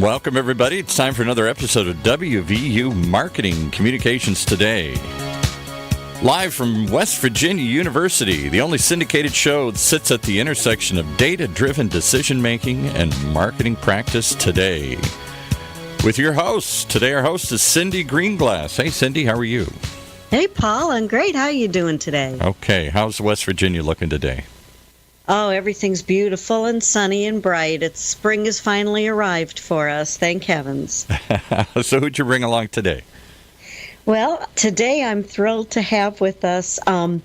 Welcome, everybody. It's time for another episode of WVU Marketing Communications Today. Live from West Virginia University, the only syndicated show that sits at the intersection of data-driven decision-making and marketing practice today. With your host. Today our host is Cindy Greenglass. Hey, Cindy, how are you? Hey, Paul. I'm great. How are you doing today? Okay. How's West Virginia looking today? Oh, everything's beautiful and sunny and bright. Spring has finally arrived for us. Thank heavens. So who'd you bring along today? Well, today I'm thrilled to have with us a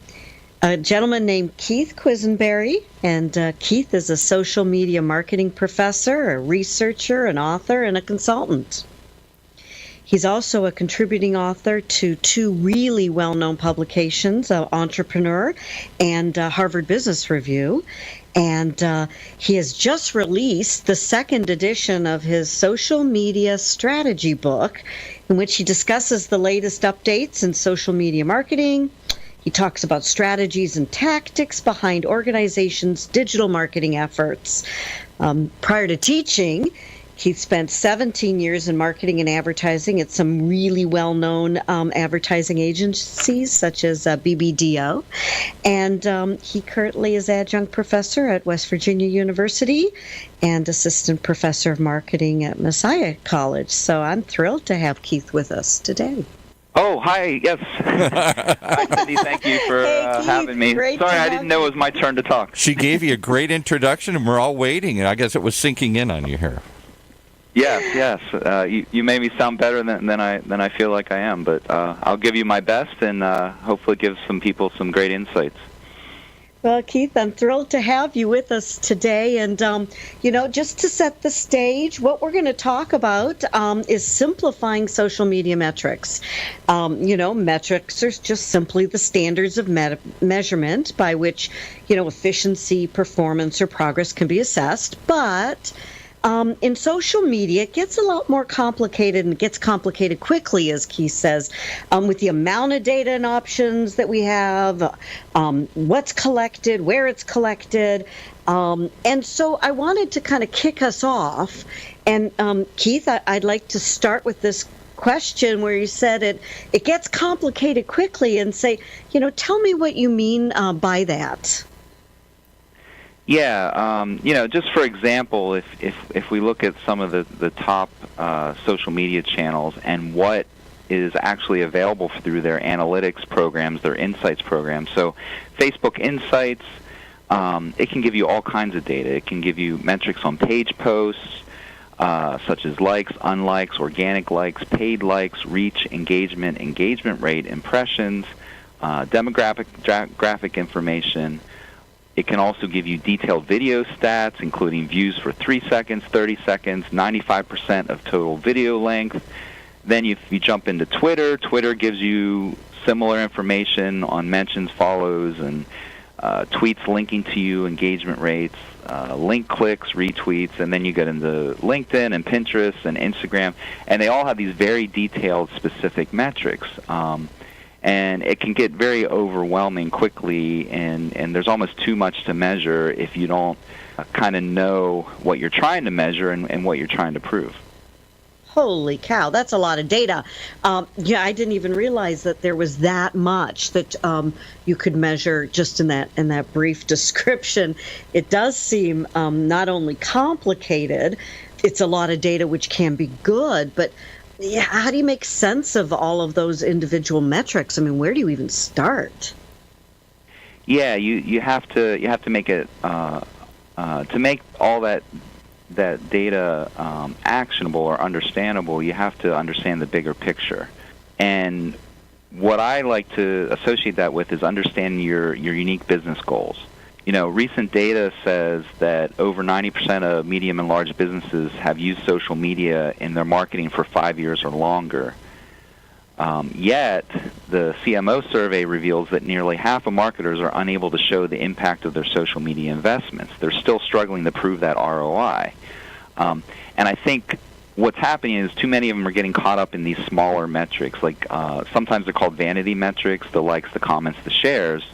gentleman named Keith Quesenberry. And Keith is a social media marketing professor, a researcher, an author, and a consultant. He's also a contributing author to two really well-known publications, Entrepreneur and Harvard Business Review. And he has just released the second edition of his social media strategy book, in which he discusses the latest updates in social media marketing. He talks about strategies and tactics behind organizations' digital marketing efforts. Prior to teaching, Keith spent 17 years in marketing and advertising at some really well-known advertising agencies, such as BBDO. And he currently is adjunct professor at West Virginia University and assistant professor of marketing at Messiah College. So I'm thrilled to have Keith with us today. Oh, hi, yes. Hi, Cindy, thank you for having me. Sorry, I didn't know it was my turn to talk. She gave you a great introduction, and we're all waiting, and I guess it was sinking in on you here. Yes. You made me sound better than I feel like I am, but I'll give you my best and hopefully give some people some great insights. Well, Keith, I'm thrilled to have you with us today. And, just to set the stage, what we're going to talk about is simplifying social media metrics. Metrics are just simply the standards of measurement by which, efficiency, performance, or progress can be assessed. But in social media, it gets a lot more complicated, and it gets complicated quickly, as Keith says, with the amount of data and options that we have, what's collected, where it's collected. And so I wanted to kind of kick us off. And Keith, I'd like to start with this question where you said it gets complicated quickly, and say, tell me what you mean by that. Yeah, just for example, if we look at some of the top social media channels and what is actually available through their analytics programs, their insights programs. So Facebook Insights, it can give you all kinds of data. It can give you metrics on page posts, such as likes, unlikes, organic likes, paid likes, reach, engagement rate, impressions, graphic information. It can also give you detailed video stats, including views for 3 seconds, 30 seconds, 95% of total video length. Then if you jump into Twitter, Twitter gives you similar information on mentions, follows, and tweets linking to you, engagement rates, link clicks, retweets, and then you get into LinkedIn and Pinterest and Instagram, and they all have these very detailed, specific metrics. And it can get very overwhelming quickly, and there's almost too much to measure if you don't kind of know what you're trying to measure and what you're trying to prove. Holy cow, that's a lot of data. I didn't even realize that there was that much that you could measure just in that brief description. It does seem not only complicated, it's a lot of data which can be good, but yeah, how do you make sense of all of those individual metrics? I mean, where do you even start? Yeah, you have to make it to make all that data actionable or understandable. You have to understand the bigger picture, and what I like to associate that with is understanding your unique business goals. Recent data says that over 90% of medium and large businesses have used social media in their marketing for 5 years or longer. Yet, the CMO survey reveals that nearly half of marketers are unable to show the impact of their social media investments. They're still struggling to prove that ROI. And I think what's happening is too many of them are getting caught up in these smaller metrics. Like sometimes they're called vanity metrics, the likes, the comments, the shares.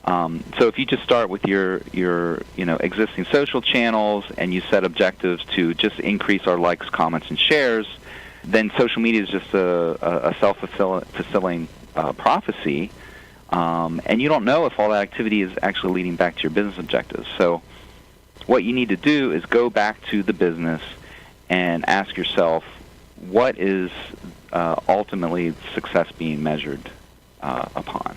So if you just start with your existing social channels and you set objectives to just increase our likes, comments, and shares, then social media is just a self-fulfilling prophecy, and you don't know if all that activity is actually leading back to your business objectives. So what you need to do is go back to the business and ask yourself, what is ultimately success being measured upon?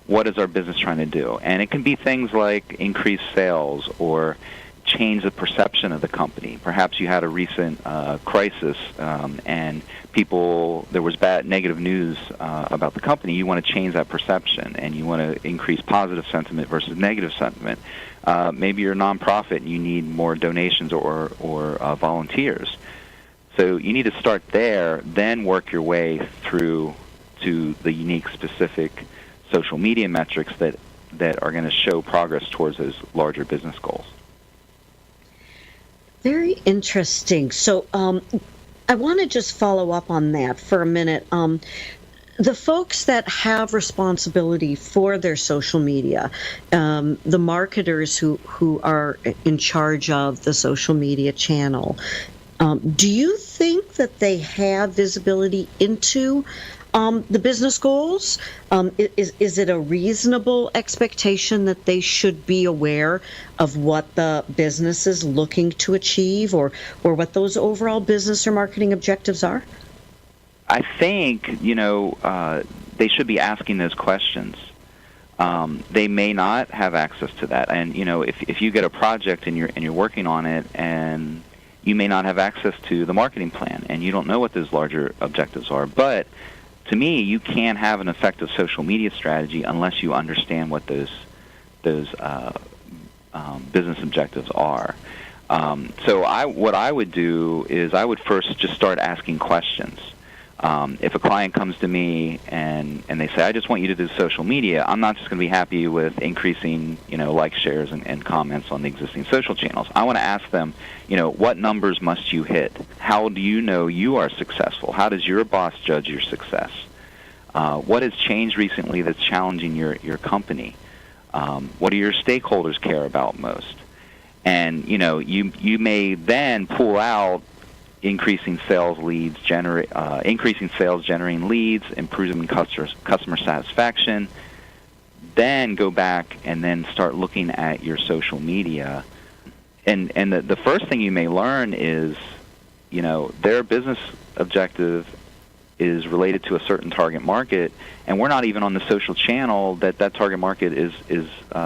What is our business trying to do? And it can be things like increase sales or change the perception of the company. Perhaps you had a recent crisis and there was negative news about the company. You want to change that perception, and you want to increase positive sentiment versus negative sentiment. Maybe you're a nonprofit and you need more donations or volunteers. So you need to start there, then work your way through to the unique, specific social media metrics that are going to show progress towards those larger business goals. Very interesting. So I want to just follow up on that for a minute. The folks that have responsibility for their social media, the marketers who are in charge of the social media channel, do you think that they have visibility into the business goals? Is it a reasonable expectation that they should be aware of what the business is looking to achieve, or what those overall business or marketing objectives are? I think they should be asking those questions. They may not have access to that, and if you get a project and you're working on it, and you may not have access to the marketing plan, and you don't know what those larger objectives are. But to me, you can't have an effective social media strategy unless you understand what those business objectives are. So what I would do is I would first just start asking questions. If a client comes to me and they say, I just want you to do social media, I'm not just going to be happy with increasing, likes, shares, and comments on the existing social channels. I want to ask them, what numbers must you hit? How do you know you are successful? How does your boss judge your success? What has changed recently that's challenging your company? What do your stakeholders care about most? And, you may then pull out increasing sales, generating leads, improving customer satisfaction. Then go back and then start looking at your social media. And the first thing you may learn is, their business objective is related to a certain target market, and we're not even on the social channel that target market is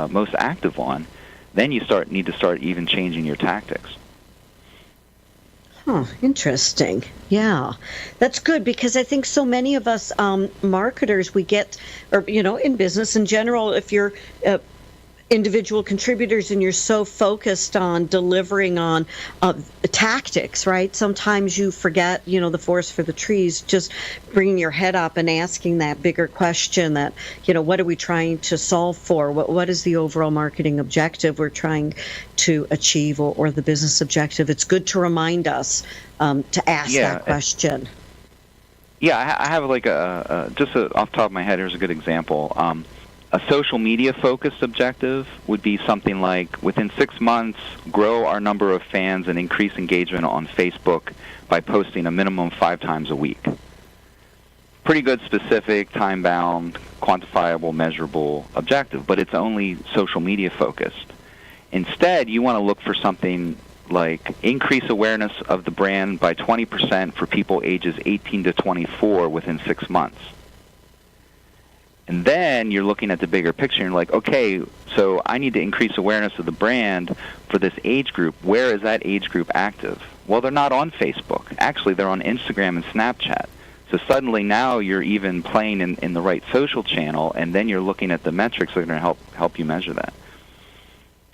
most active on. Then you need to start even changing your tactics. Huh, interesting. Yeah, that's good, because I think so many of us marketers, we get, or in business in general, if you're individual contributors and you're so focused on delivering on tactics, right? Sometimes you forget, the forest for the trees, just bringing your head up and asking that bigger question that, what are we trying to solve for? What is the overall marketing objective we're trying to achieve, or the business objective? It's good to remind us to ask that question. Yeah, I have off the top of my head, here's a good example. A social media-focused objective would be something like, within 6 months, grow our number of fans and increase engagement on Facebook by posting a minimum 5 times a week. Pretty good, specific, time-bound, quantifiable, measurable objective, but it's only social media-focused. Instead, you want to look for something like increase awareness of the brand by 20% for people ages 18 to 24 within 6 months. And then you're looking at the bigger picture, and you're like, okay, so I need to increase awareness of the brand for this age group. Where is that age group active? Well, they're not on Facebook. Actually, they're on Instagram and Snapchat. So suddenly now you're even playing in the right social channel, and then you're looking at the metrics that are going to help you measure that.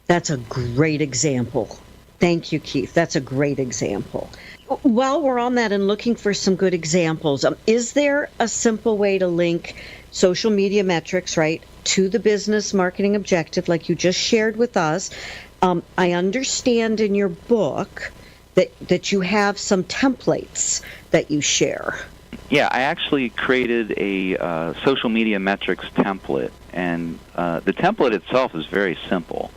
That's a great example. Thank you, Keith. That's a great example. While we're on that and looking for some good examples, is there a simple way to link social media metrics, right, to the business marketing objective like you just shared with us? I understand in your book that you have some templates that you share. Yeah, I actually created a social media metrics template, and the template itself is very simple,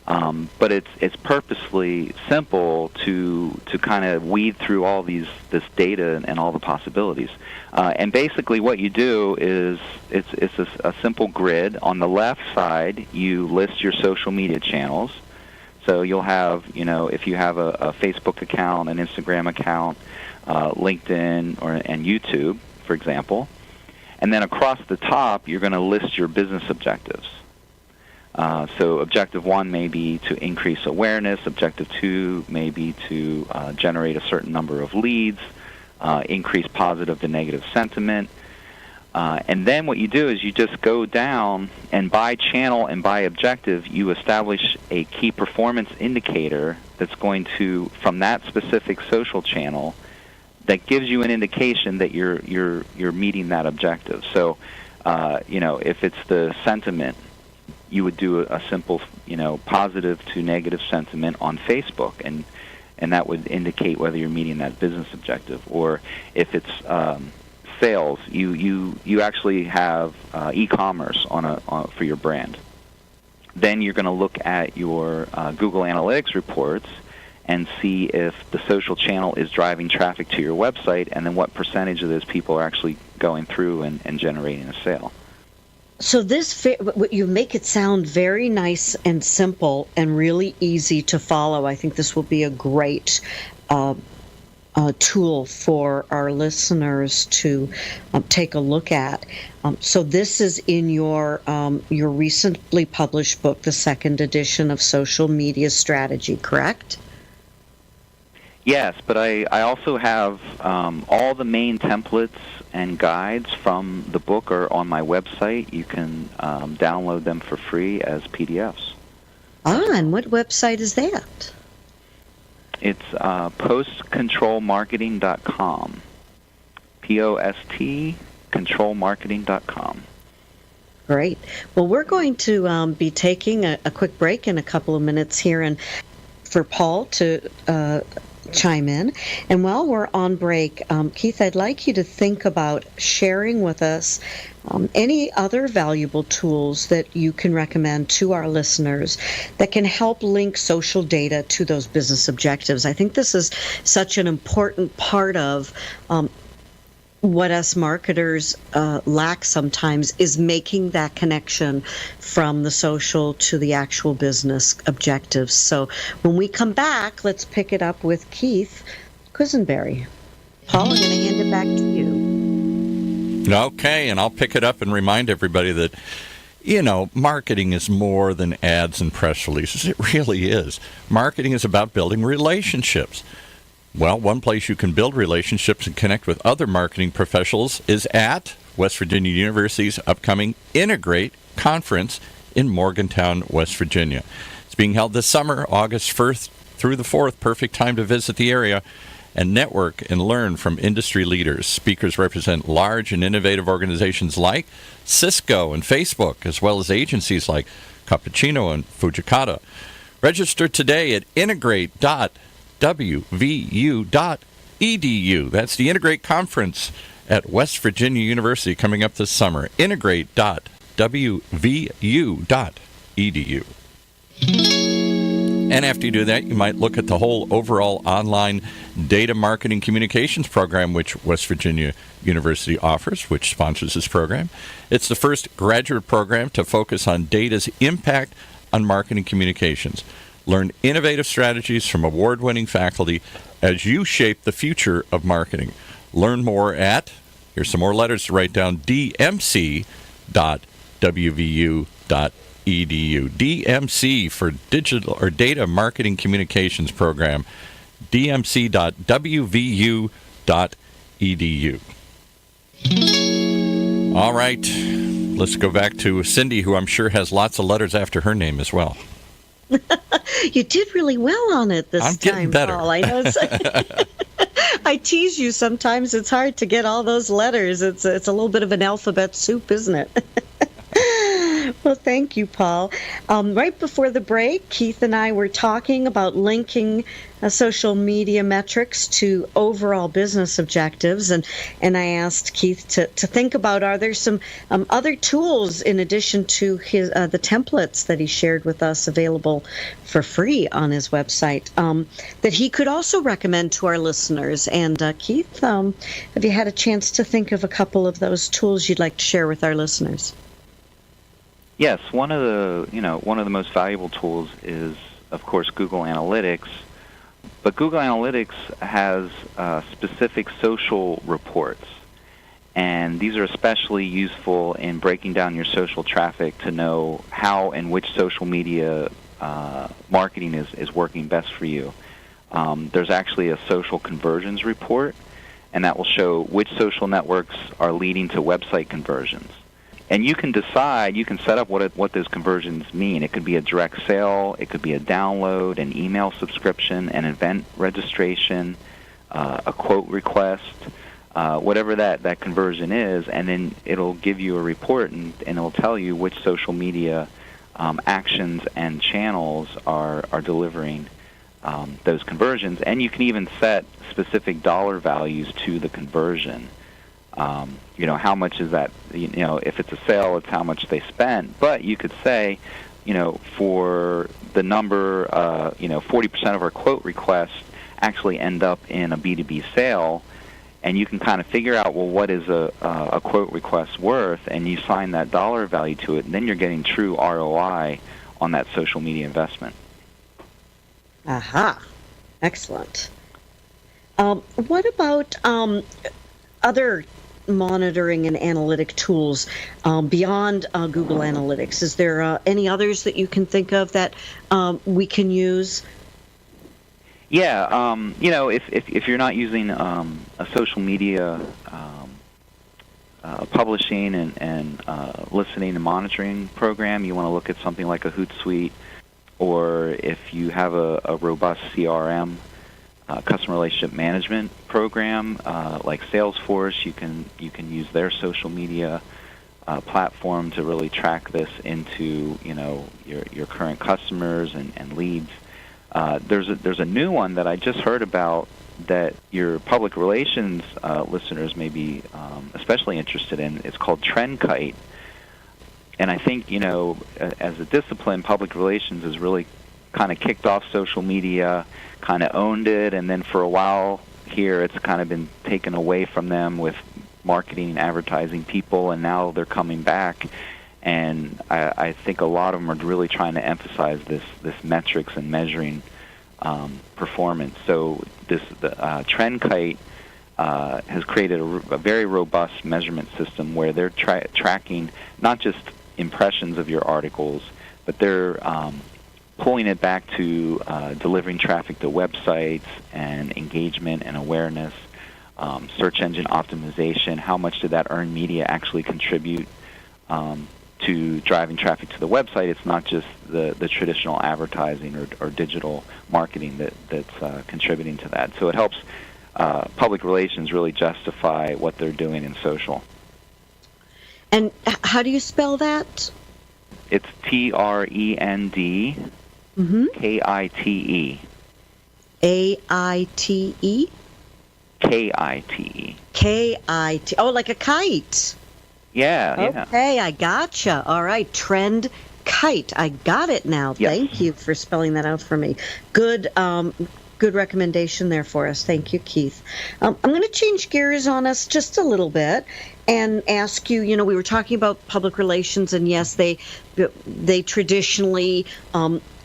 but it's purposely simple to kind of weed through all this data and all the possibilities. And basically, what you do is it's a simple grid. On the left side, you list your social media channels. So you'll have, if you have a Facebook account, an Instagram account, LinkedIn, and YouTube, for example. And then across the top, you're going to list your business objectives. So objective 1 may be to increase awareness. Objective 2 may be to generate a certain number of leads, increase positive to negative sentiment. And then what you do is you just go down, and by channel and by objective, you establish a key performance indicator that's going to, from that specific social channel, that gives you an indication that you're meeting that objective. So, if it's the sentiment, you would do a simple, positive to negative sentiment on Facebook, and that would indicate whether you're meeting that business objective. Or if it's sales, you actually have e-commerce for your brand. Then you're going to look at your Google Analytics reports and see if the social channel is driving traffic to your website, and then what percentage of those people are actually going through and generating a sale. So you make it sound very nice and simple and really easy to follow. I think this will be a great tool for our listeners to take a look at. So this is in your recently published book, the second edition of Social Media Strategy, correct? Yes, but I also have all the main templates and guides from the book are on my website. You can download them for free as PDFs. And what website is that? It's postcontrolmarketing.com. POST controlmarketing.com. Great. Well, we're going to be taking a quick break in a couple of minutes here, and for Paul to chime in. And while we're on break, Keith, I'd like you to think about sharing with us any other valuable tools that you can recommend to our listeners that can help link social data to those business objectives. I think this is such an important part of what us marketers lack sometimes, is making that connection from the social to the actual business objectives. So when we come back, let's pick it up with Keith Quesenberry. Paul, I'm going to hand it back to you. Okay, and I'll pick it up and remind everybody that, marketing is more than ads and press releases. It really is. Marketing is about building relationships. Well, one place you can build relationships and connect with other marketing professionals is at West Virginia University's upcoming Integrate Conference in Morgantown, West Virginia. It's being held this summer, August 1st through the 4th. Perfect time to visit the area and network and learn from industry leaders. Speakers represent large and innovative organizations like Cisco and Facebook, as well as agencies like Cappuccino and Fujikata. Register today at integrate.wvu.edu. That's the Integrate Conference at West Virginia University coming up this summer. Integrate.wvu.edu. And after you do that, you might look at the whole overall online data marketing communications program which West Virginia University offers, which sponsors this program. It's the first graduate program to focus on data's impact on marketing communications. Learn innovative strategies from award-winning faculty as you shape the future of marketing. Learn more at, here's some more letters to write down, dmc.wvu.edu. DMC for Digital or Data Marketing Communications Program, dmc.wvu.edu. All right, let's go back to Cindy, who I'm sure has lots of letters after her name as well. You did really well on it this time, getting better. Paul. I know. I tease you sometimes. It's hard to get all those letters. It's a little bit of an alphabet soup, isn't it? Well, thank you, Paul. Right before the break, Keith and I were talking about linking social media metrics to overall business objectives, and I asked Keith to think about, are there some other tools in addition to his the templates that he shared with us available for free on his website that he could also recommend to our listeners. And Keith, have you had a chance to think of a couple of those tools you'd like to share with our listeners? Yes, one of the most valuable tools is, of course, Google Analytics. But Google Analytics has specific social reports, and these are especially useful in breaking down your social traffic to know how and which social media marketing is working best for you. There's actually a social conversions report, and that will show which social networks are leading to website conversions. And you can decide, you can set up what those conversions mean. It could be a direct sale, it could be a download, an email subscription, an event registration, a quote request, whatever that conversion is, and then it'll give you a report and it'll tell you which social media actions and channels are delivering those conversions. And you can even set specific dollar values to the conversion. How much is that? If it's a sale, it's how much they spent. But you could say, for the number, 40% of our quote requests actually end up in a B2B sale, and you can kind of figure out, well, what is a quote request worth, and you assign that dollar value to it, and then you're getting true ROI on that social media investment. Aha. Excellent. What about other monitoring and analytic tools beyond Google Analytics? Is there any others that you can think of that we can use? Yeah, if you're not using a social media publishing and listening and monitoring program, you want to look at something like a Hootsuite, or if you have a robust CRM, customer relationship management program like Salesforce, you can use their social media platform to really track this into your current customers and leads. There's a new one that I just heard about that your public relations listeners may be especially interested in. It's called TrendKite, and I think as a discipline, public relations has really kind of kicked off social media, kind of owned it, and then for a while here it's kind of been taken away from them with marketing and advertising people, and now they're coming back. And I think a lot of them are really trying to emphasize this metrics and measuring performance. So the TrendKite has created a very robust measurement system where they're tracking not just impressions of your articles, but they're pulling it back to delivering traffic to websites and engagement and awareness, search engine optimization. How much did that earned media actually contribute to driving traffic to the website? It's not just the traditional advertising or digital marketing that's contributing to that. So it helps public relations really justify what they're doing in social. And how do you spell that? It's TREND KITE. AITE? KITE. KIT. Oh, like a kite. Yeah. Okay, I gotcha. All right, Trend Kite. I got it now. Yes. Thank you for spelling that out for me. Good recommendation there for us. Thank you, Keith. I'm going to change gears on us just a little bit and ask you, we were talking about public relations, and yes, they traditionally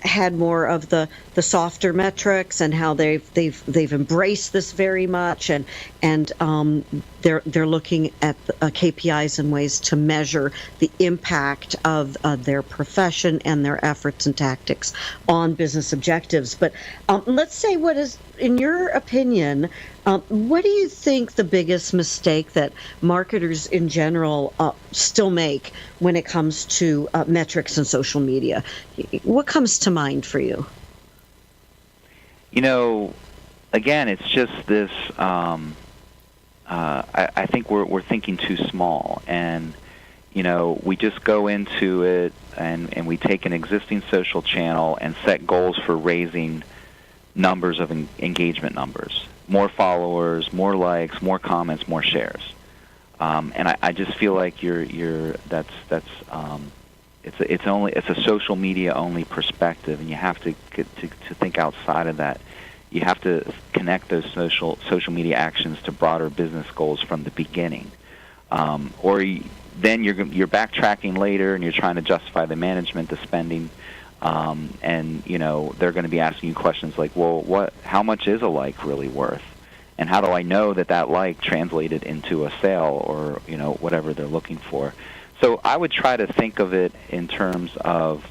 had more of the softer metrics and how they've embraced this very much, and they're looking at KPIs and ways to measure the impact of their profession and their efforts and tactics on business objectives. But let's say, what is, in your opinion, what do you think the biggest mistake that marketers in general still make when it comes to metrics and social media? What comes to mind for you? Again, it's just this. I think we're thinking too small, and we just go into it and we take an existing social channel and set goals for raising numbers of engagement numbers, more followers, more likes, more comments, more shares. And I just feel like it's a social media only perspective, and you have to get to think outside of that. You have to connect those social media actions to broader business goals from the beginning, then you're backtracking later and you're trying to justify the management, the spending, and they're going to be asking you questions like, well, how much is a like really worth? And how do I know that like translated into a sale or, whatever they're looking for? So I would try to think of it in terms of,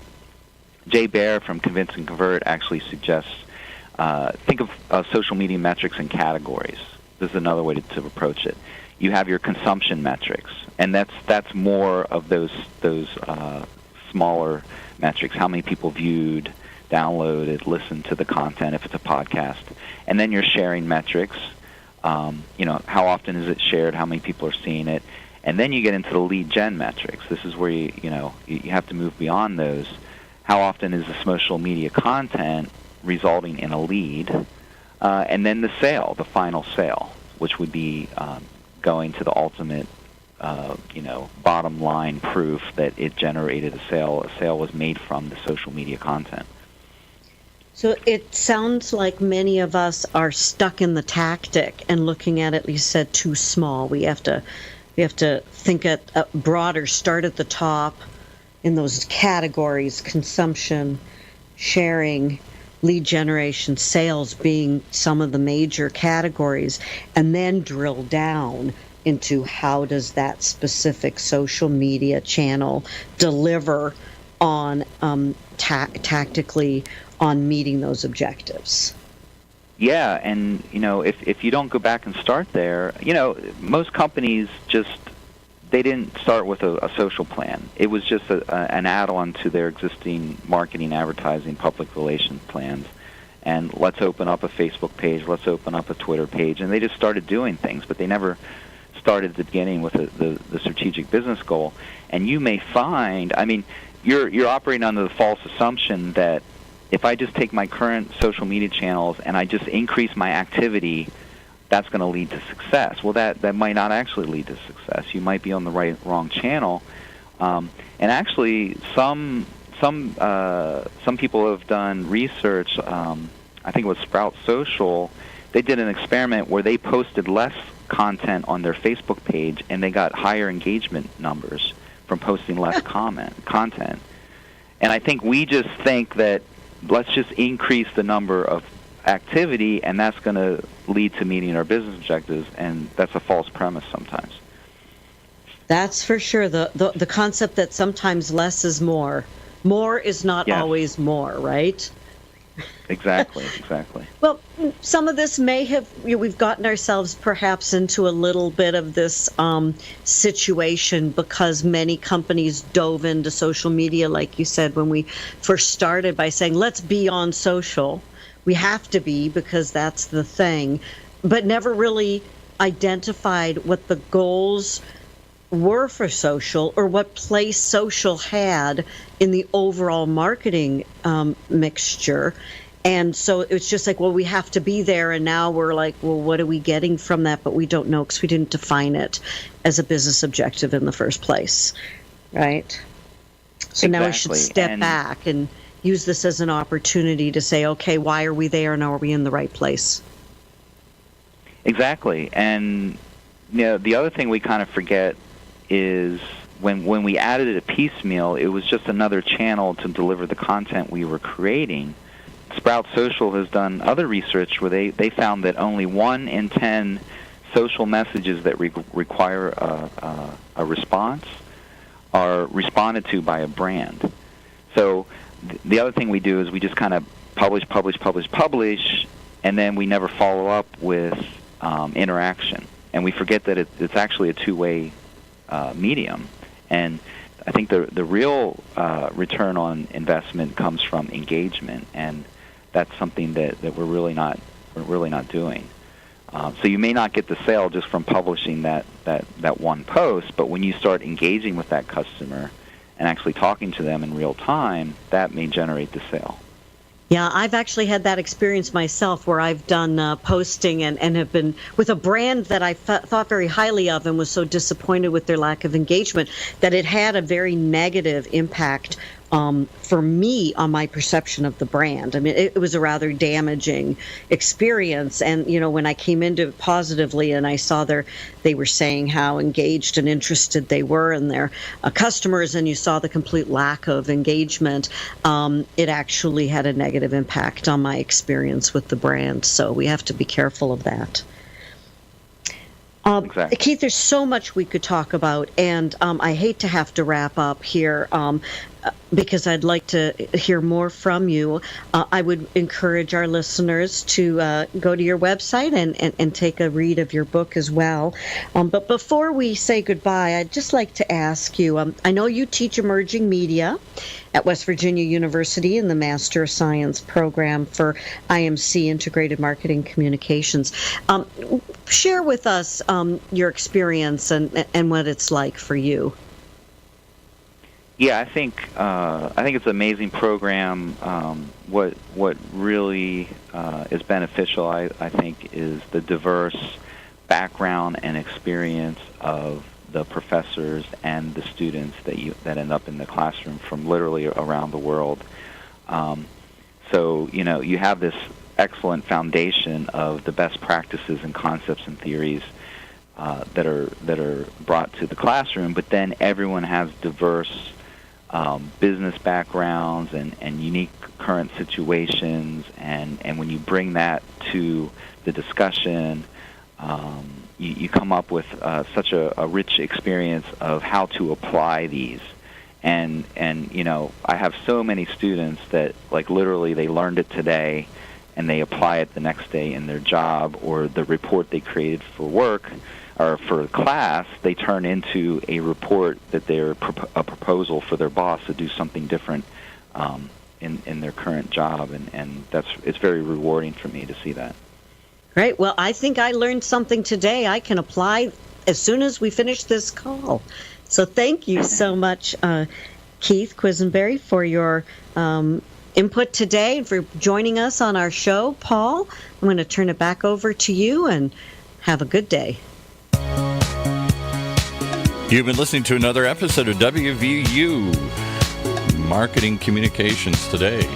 Jay Baer from Convince and Convert actually suggests, think of social media metrics in categories. This is another way to approach it. You have your consumption metrics, and that's more of those smaller metrics. How many people viewed, downloaded, listened to the content if it's a podcast. And then your sharing metrics, how often is it shared, how many people are seeing it. And then you get into the lead gen metrics. This is where you have to move beyond those. How often is the social media content resulting in a lead? And then the sale, the final sale, which would be going to the ultimate bottom line proof that it generated a sale. A sale was made from the social media content. So it sounds like many of us are stuck in the tactic and looking at it, you said, too small. We have to think at broader, start at the top in those categories: consumption, sharing, lead generation, sales being some of the major categories, and then drill down into how does that specific social media channel deliver on tactically on meeting those objectives. Yeah, and if you don't go back and start there, most companies they didn't start with a social plan. It was just an add-on to their existing marketing, advertising, public relations plans. And let's open up a Facebook page, let's open up a Twitter page, and they just started doing things, but they never started at the beginning with the strategic business goal. And you may find, you're operating under the false assumption that if I just take my current social media channels and I just increase my activity, that's going to lead to success. Well, that might not actually lead to success. You might be on the wrong channel. And actually, some people have done research. I think it was Sprout Social. They did an experiment where they posted less content on their Facebook page, and they got higher engagement numbers from posting less content. And I think we just think that let's just increase the number of activity, and that's going to lead to meeting our business objectives, and that's a false premise sometimes. That's for sure. The concept that sometimes less is more. More is not always more, right? Exactly. Well, some of this may have, we've gotten ourselves perhaps into a little bit of this situation because many companies dove into social media, like you said, when we first started by saying, let's be on social. We have to be because that's the thing, but never really identified what the goals were for social or what place social had in the overall marketing mixture. And so it's just like, well, we have to be there. And now we're like, well, what are we getting from that? But we don't know because we didn't define it as a business objective in the first place. Right? So now we should step back and use this as an opportunity to say, okay, why are we there? And are we in the right place? Exactly. And the other thing we kind of forget is when we added it piecemeal, it was just another channel to deliver the content we were creating. Sprout Social has done other research where they found that only 1 in 10 social messages that require a response are responded to by a brand. So the other thing we do is we just kind of publish, and then we never follow up with interaction. And we forget that it's actually a two-way medium. And I think the real return on investment comes from engagement, and that's something that we're really not doing. So you may not get the sale just from publishing that one post, but when you start engaging with that customer and actually talking to them in real time, that may generate the sale. Yeah, I've actually had that experience myself where I've done posting and have been with a brand that I thought very highly of and was so disappointed with their lack of engagement that it had a very negative impact for me on my perception of the brand. I mean, it was a rather damaging experience. And, when I came into it positively and I saw they were saying how engaged and interested they were in their customers, and you saw the complete lack of engagement, it actually had a negative impact on my experience with the brand. So we have to be careful of that. Exactly. Keith, there's so much we could talk about, and I hate to have to wrap up here because I'd like to hear more from you. I would encourage our listeners to go to your website and take a read of your book as well. But before we say goodbye, I'd just like to ask you, I know you teach emerging media at West Virginia University in the Master of Science program for IMC, Integrated Marketing Communications. Share with us your experience and what it's like for you. Yeah, I think it's an amazing program. What really is beneficial, I think, is the diverse background and experience of the professors and the students that end up in the classroom from literally around the world. So you have this excellent foundation of the best practices and concepts and theories that are brought to the classroom, but then everyone has diverse business backgrounds and unique current situations, and when you bring that to the discussion, you come up with such a rich experience of how to apply these. And I have so many students that literally they learned it today and they apply it the next day in their job, or the report they created for work or for class, they turn into a report that they're a proposal for their boss to do something different in their current job, and it's very rewarding for me to see that. Great. Well, I think I learned something today I can apply as soon as we finish this call. So thank you so much, Keith Quesenberry, for your input today and for joining us on our show. Paul, I'm going to turn it back over to you, and have a good day. You've been listening to another episode of WVU Marketing Communications Today.